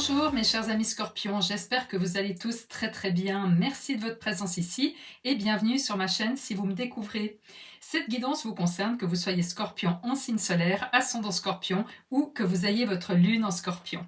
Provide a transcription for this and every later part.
Bonjour mes chers amis scorpions, j'espère que vous allez tous très bien. Merci de votre présence ici et bienvenue sur ma chaîne si vous me découvrez. Cette guidance vous concerne que vous soyez scorpion en signe solaire, ascendant scorpion ou que vous ayez votre lune en scorpion.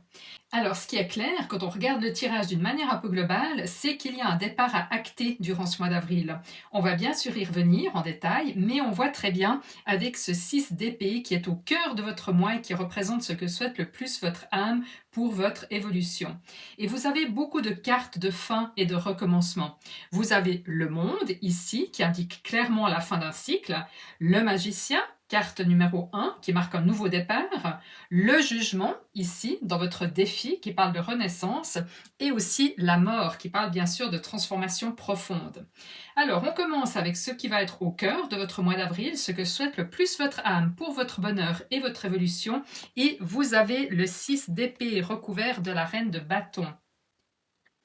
Alors, ce qui est clair, quand on regarde le tirage d'une manière un peu globale, c'est qu'il y a un départ à acter durant ce mois d'avril. On va bien sûr y revenir en détail, mais on voit très bien avec ce 6 d'épée qui est au cœur de votre mois et qui représente ce que souhaite le plus votre âme pour votre évolution. Et vous avez beaucoup de cartes de fin et de recommencement. Vous avez le monde ici qui indique clairement la fin d'un cycle, le magicien, carte numéro 1 qui marque un nouveau départ, le jugement ici dans votre défi qui parle de renaissance et aussi la mort qui parle bien sûr de transformation profonde. Alors on commence avec ce qui va être au cœur de votre mois d'avril, ce que souhaite le plus votre âme pour votre bonheur et votre évolution, et vous avez le 6 d'épée recouvert de la reine de bâton.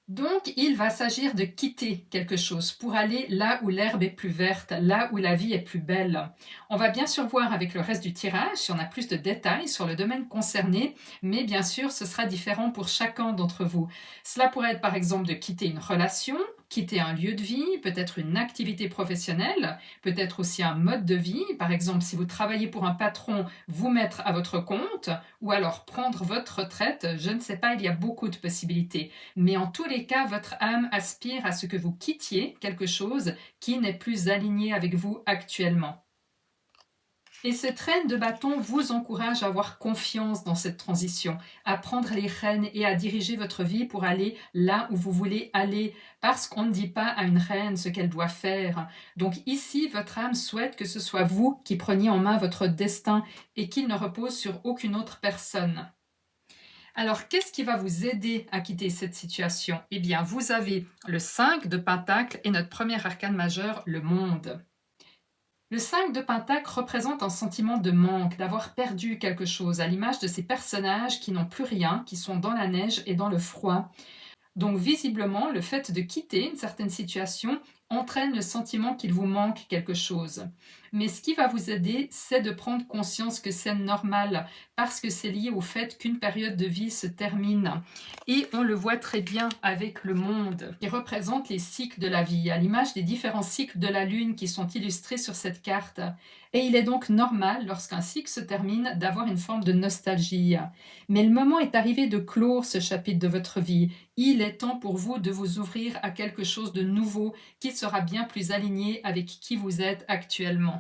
Donc, il va s'agir de quitter quelque chose pour aller là où l'herbe est plus verte, là où la vie est plus belle. On va bien sûr voir avec le reste du tirage si on a plus de détails sur le domaine concerné, mais bien sûr, ce sera différent pour chacun d'entre vous. Cela pourrait être par exemple de quitter une relation, quitter un lieu de vie, peut-être une activité professionnelle, peut-être aussi un mode de vie. Par exemple, si vous travaillez pour un patron, vous mettre à votre compte, ou alors prendre votre retraite, je ne sais pas, il y a beaucoup de possibilités. Mais en tous les cas, votre âme aspire à ce que vous quittiez quelque chose qui n'est plus aligné avec vous actuellement. Et cette reine de bâton vous encourage à avoir confiance dans cette transition, à prendre les rênes et à diriger votre vie pour aller là où vous voulez aller, parce qu'on ne dit pas à une reine ce qu'elle doit faire. Donc ici, votre âme souhaite que ce soit vous qui preniez en main votre destin et qu'il ne repose sur aucune autre personne. Alors, qu'est-ce qui va vous aider à quitter cette situation? Eh bien, vous avez le 5 de Pentacle et notre premier arcane majeur, le monde. Le 5 de Pentacle représente un sentiment de manque, d'avoir perdu quelque chose, à l'image de ces personnages qui n'ont plus rien, qui sont dans la neige et dans le froid. Donc visiblement, le fait de quitter une certaine situation entraîne le sentiment qu'il vous manque quelque chose. Mais ce qui va vous aider, c'est de prendre conscience que c'est normal, parce que c'est lié au fait qu'une période de vie se termine. Et on le voit très bien avec le monde, qui représente les cycles de la vie, à l'image des différents cycles de la Lune qui sont illustrés sur cette carte. Et il est donc normal, lorsqu'un cycle se termine, d'avoir une forme de nostalgie. Mais le moment est arrivé de clore ce chapitre de votre vie. Il est temps pour vous de vous ouvrir à quelque chose de nouveau qui sera bien plus aligné avec qui vous êtes actuellement.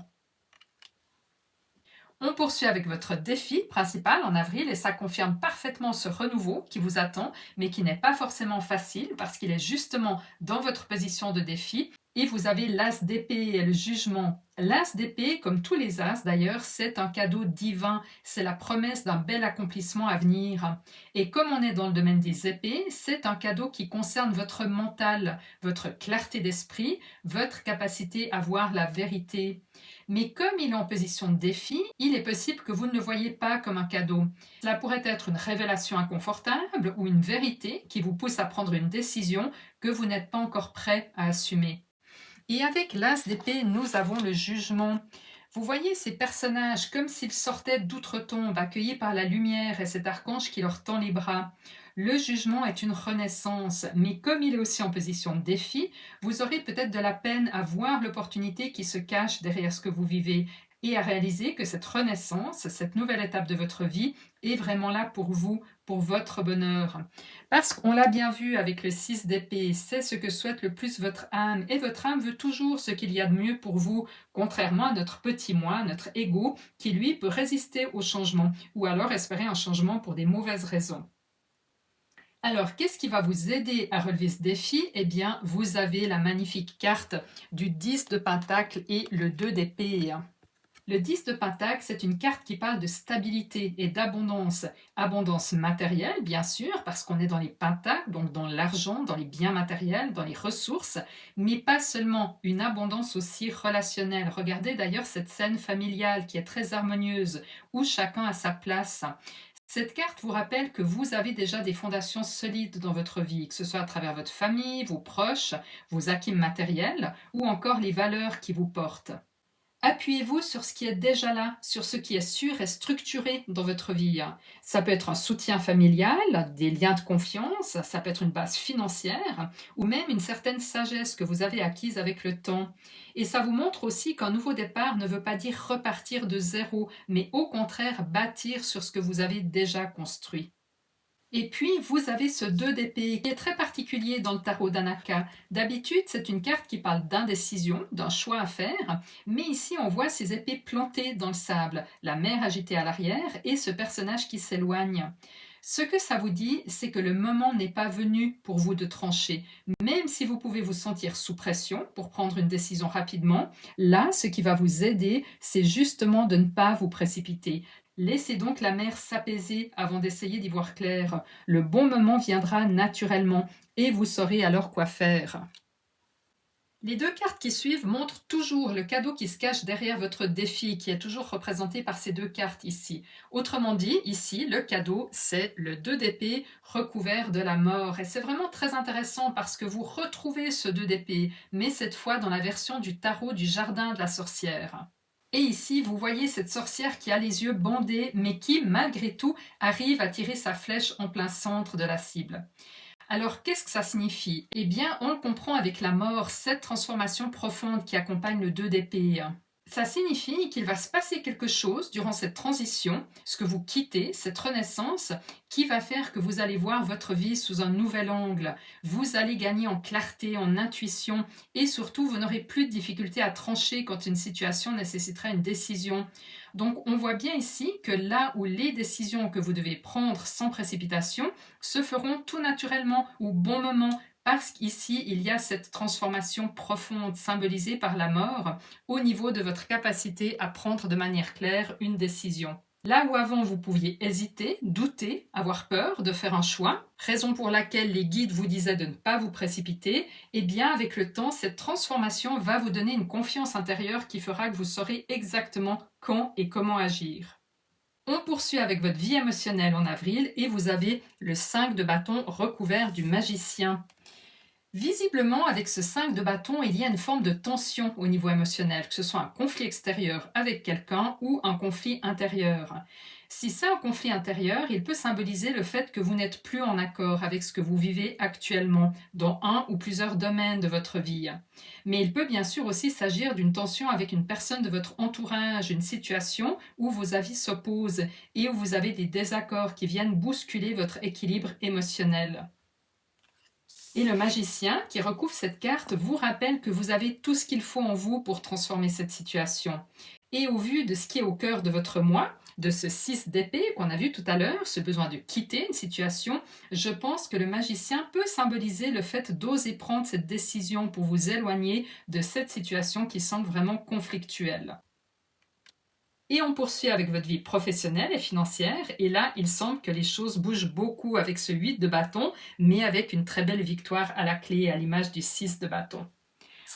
On poursuit avec votre défi principal en avril et ça confirme parfaitement ce renouveau qui vous attend, mais qui n'est pas forcément facile parce qu'il est justement dans votre position de défi. Et vous avez l'as d'épée et le jugement. L'as d'épée, comme tous les as d'ailleurs, c'est un cadeau divin, c'est la promesse d'un bel accomplissement à venir. Et comme on est dans le domaine des épées, c'est un cadeau qui concerne votre mental, votre clarté d'esprit, votre capacité à voir la vérité. Mais comme il est en position de défi, il est possible que vous ne le voyez pas comme un cadeau. Cela pourrait être une révélation inconfortable ou une vérité qui vous pousse à prendre une décision que vous n'êtes pas encore prêt à assumer. Et avec l'as d'épée, nous avons le jugement. Vous voyez ces personnages comme s'ils sortaient d'outre-tombe, accueillis par la lumière et cet archange qui leur tend les bras. Le jugement est une renaissance, mais comme il est aussi en position de défi, vous aurez peut-être de la peine à voir l'opportunité qui se cache derrière ce que vous vivez et à réaliser que cette renaissance, cette nouvelle étape de votre vie est vraiment là pour vous, pour votre bonheur. Parce qu'on l'a bien vu avec le 6 d'épée, c'est ce que souhaite le plus votre âme, et votre âme veut toujours ce qu'il y a de mieux pour vous, contrairement à notre petit moi, notre ego, qui lui peut résister au changement, ou alors espérer un changement pour des mauvaises raisons. Alors, qu'est-ce qui va vous aider à relever ce défi? Eh bien, vous avez la magnifique carte du 10 de Pentacle et le 2 d'épée. Le 10 de Pentacle, c'est une carte qui parle de stabilité et d'abondance. Abondance matérielle, bien sûr, parce qu'on est dans les pentacles, donc dans l'argent, dans les biens matériels, dans les ressources, mais pas seulement, une abondance aussi relationnelle. Regardez d'ailleurs cette scène familiale qui est très harmonieuse, où chacun a sa place. Cette carte vous rappelle que vous avez déjà des fondations solides dans votre vie, que ce soit à travers votre famille, vos proches, vos acquis matériels ou encore les valeurs qui vous portent. Appuyez-vous sur ce qui est déjà là, sur ce qui est sûr et structuré dans votre vie. Ça peut être un soutien familial, des liens de confiance, ça peut être une base financière ou même une certaine sagesse que vous avez acquise avec le temps. Et ça vous montre aussi qu'un nouveau départ ne veut pas dire repartir de zéro, mais au contraire bâtir sur ce que vous avez déjà construit. Et puis, vous avez ce 2 d'épée qui est très particulier dans le tarot d'Anaka. D'habitude, c'est une carte qui parle d'indécision, d'un choix à faire, mais ici, on voit ces épées plantées dans le sable, la mer agitée à l'arrière et ce personnage qui s'éloigne. Ce que ça vous dit, c'est que le moment n'est pas venu pour vous de trancher. Même si vous pouvez vous sentir sous pression pour prendre une décision rapidement, là, ce qui va vous aider, c'est justement de ne pas vous précipiter. Laissez donc la mer s'apaiser avant d'essayer d'y voir clair. Le bon moment viendra naturellement et vous saurez alors quoi faire. Les 2 cartes qui suivent montrent toujours le cadeau qui se cache derrière votre défi, qui est toujours représenté par ces 2 cartes ici. Autrement dit, ici, le cadeau, c'est le 2 d'épée recouvert de la mort. Et c'est vraiment très intéressant parce que vous retrouvez ce 2 d'épée, mais cette fois dans la version du tarot du jardin de la sorcière. Et ici, vous voyez cette sorcière qui a les yeux bandés, mais qui, malgré tout, arrive à tirer sa flèche en plein centre de la cible. Alors, qu'est-ce que ça signifie? Eh bien, on le comprend avec la mort, cette transformation profonde qui accompagne le 2 d'épée. Ça signifie qu'il va se passer quelque chose durant cette transition, ce que vous quittez, cette renaissance, qui va faire que vous allez voir votre vie sous un nouvel angle. Vous allez gagner en clarté, en intuition, et surtout, vous n'aurez plus de difficulté à trancher quand une situation nécessitera une décision. Donc, on voit bien ici que là où les décisions que vous devez prendre sans précipitation se feront tout naturellement, au bon moment, parce qu'ici, il y a cette transformation profonde symbolisée par la mort au niveau de votre capacité à prendre de manière claire une décision. Là où avant vous pouviez hésiter, douter, avoir peur de faire un choix, raison pour laquelle les guides vous disaient de ne pas vous précipiter, eh bien avec le temps, cette transformation va vous donner une confiance intérieure qui fera que vous saurez exactement quand et comment agir. On poursuit avec votre vie émotionnelle en avril et vous avez le 5 de bâton recouvert du magicien. Visiblement, avec ce 5 de bâton, il y a une forme de tension au niveau émotionnel, que ce soit un conflit extérieur avec quelqu'un ou un conflit intérieur. Si c'est un conflit intérieur, il peut symboliser le fait que vous n'êtes plus en accord avec ce que vous vivez actuellement dans un ou plusieurs domaines de votre vie. Mais il peut bien sûr aussi s'agir d'une tension avec une personne de votre entourage, une situation où vos avis s'opposent et où vous avez des désaccords qui viennent bousculer votre équilibre émotionnel. Et le magicien qui recouvre cette carte vous rappelle que vous avez tout ce qu'il faut en vous pour transformer cette situation. Et au vu de ce qui est au cœur de votre moi, de ce 6 d'épée qu'on a vu tout à l'heure, ce besoin de quitter une situation, je pense que le magicien peut symboliser le fait d'oser prendre cette décision pour vous éloigner de cette situation qui semble vraiment conflictuelle. Et on poursuit avec votre vie professionnelle et financière. Et là, il semble que les choses bougent beaucoup avec ce 8 de bâton, mais avec une très belle victoire à la clé, à l'image du 6 de bâton.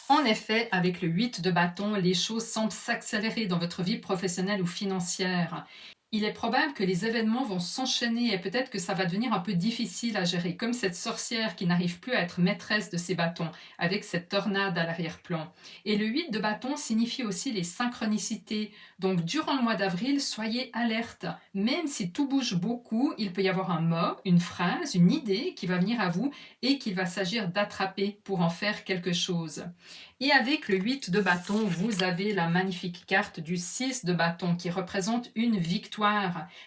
En effet, avec le 8 de bâton, les choses semblent s'accélérer dans votre vie professionnelle ou financière. Il est probable que les événements vont s'enchaîner et peut-être que ça va devenir un peu difficile à gérer, comme cette sorcière qui n'arrive plus à être maîtresse de ses bâtons, avec cette tornade à l'arrière-plan. Et le 8 de bâton signifie aussi les synchronicités. Donc durant le mois d'avril, soyez alerte. Même si tout bouge beaucoup, il peut y avoir un mot, une phrase, une idée qui va venir à vous et qu'il va s'agir d'attraper pour en faire quelque chose. Et avec le 8 de bâton, vous avez la magnifique carte du 6 de bâton qui représente une victoire.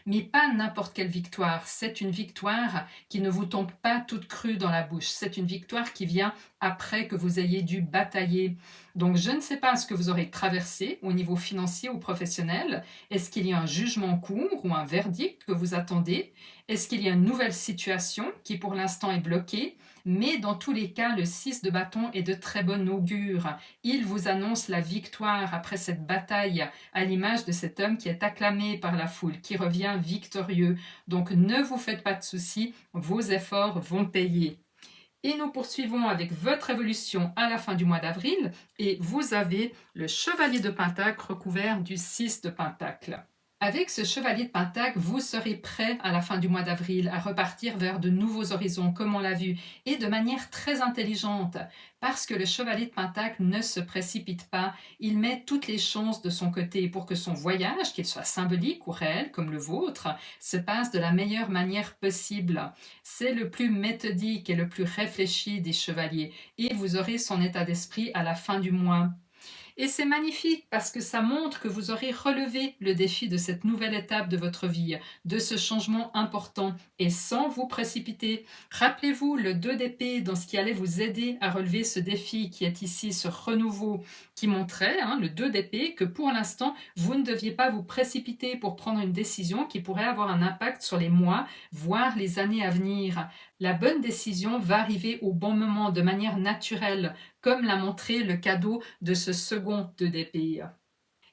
Mais pas n'importe quelle victoire. C'est une victoire qui ne vous tombe pas toute crue dans la bouche. C'est une victoire qui vient après que vous ayez dû batailler. Donc je ne sais pas ce que vous aurez traversé au niveau financier ou professionnel. Est-ce qu'il y a un jugement en cours ou un verdict que vous attendez? Est-ce qu'il y a une nouvelle situation qui pour l'instant est bloquée? Mais dans tous les cas, le 6 de bâton est de très bon augure. Il vous annonce la victoire après cette bataille, à l'image de cet homme qui est acclamé par la foule, qui revient victorieux. Donc ne vous faites pas de soucis, vos efforts vont payer. Et nous poursuivons avec votre évolution à la fin du mois d'avril et vous avez le chevalier de Pentacle recouvert du 6 de Pentacle. Avec ce chevalier de Pentacle, vous serez prêt à la fin du mois d'avril à repartir vers de nouveaux horizons, comme on l'a vu, et de manière très intelligente, parce que le chevalier de Pentacle ne se précipite pas, il met toutes les chances de son côté pour que son voyage, qu'il soit symbolique ou réel, comme le vôtre, se passe de la meilleure manière possible. C'est le plus méthodique et le plus réfléchi des chevaliers, et vous aurez son état d'esprit à la fin du mois. Et c'est magnifique parce que ça montre que vous aurez relevé le défi de cette nouvelle étape de votre vie, de ce changement important, et sans vous précipiter. Rappelez-vous le 2 d'épée dans ce qui allait vous aider à relever ce défi qui est ici, ce renouveau, qui montrait, le 2 d'épée, que pour l'instant, vous ne deviez pas vous précipiter pour prendre une décision qui pourrait avoir un impact sur les mois, voire les années à venir. La bonne décision va arriver au bon moment, de manière naturelle, comme l'a montré le cadeau de ce second 2 d'épée.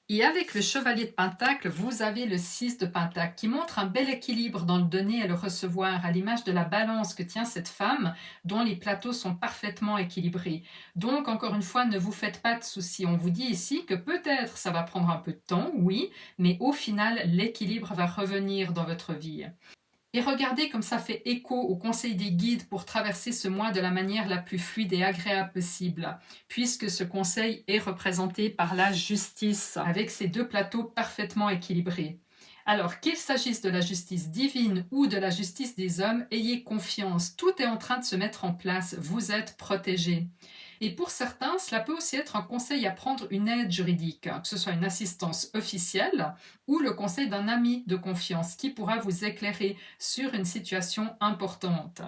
Et avec le chevalier de Pentacle, vous avez le 6 de Pentacle qui montre un bel équilibre dans le donner et le recevoir, à l'image de la balance que tient cette femme dont les plateaux sont parfaitement équilibrés. Donc, encore une fois, ne vous faites pas de soucis. On vous dit ici que peut-être ça va prendre un peu de temps, oui, mais au final, l'équilibre va revenir dans votre vie. Et regardez comme ça fait écho au conseil des guides pour traverser ce mois de la manière la plus fluide et agréable possible, puisque ce conseil est représenté par la justice, avec ces deux plateaux parfaitement équilibrés. Alors, qu'il s'agisse de la justice divine ou de la justice des hommes, ayez confiance, tout est en train de se mettre en place, vous êtes protégés. Et pour certains, cela peut aussi être un conseil à prendre une aide juridique, que ce soit une assistance officielle ou le conseil d'un ami de confiance qui pourra vous éclairer sur une situation importante.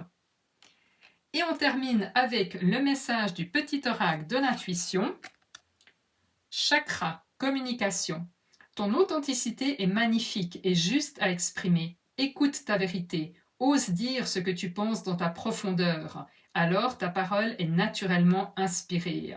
Et on termine avec le message du petit oracle de l'intuition. Chakra, communication. Ton authenticité est magnifique et juste à exprimer. Écoute ta vérité. Ose dire ce que tu penses dans ta profondeur. Alors ta parole est naturellement inspirée.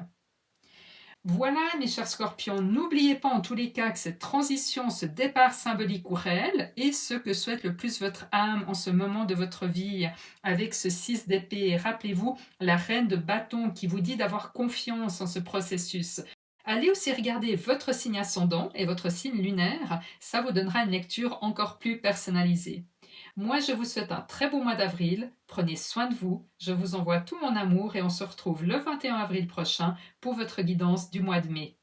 Voilà mes chers scorpions, n'oubliez pas en tous les cas que cette transition, ce départ symbolique ou réel est ce que souhaite le plus votre âme en ce moment de votre vie avec ce 6 d'épée. Rappelez-vous la reine de bâton qui vous dit d'avoir confiance en ce processus. Allez aussi regarder votre signe ascendant et votre signe lunaire, ça vous donnera une lecture encore plus personnalisée. Moi, je vous souhaite un très beau mois d'avril, prenez soin de vous, je vous envoie tout mon amour et on se retrouve le 21 avril prochain pour votre guidance du mois de mai.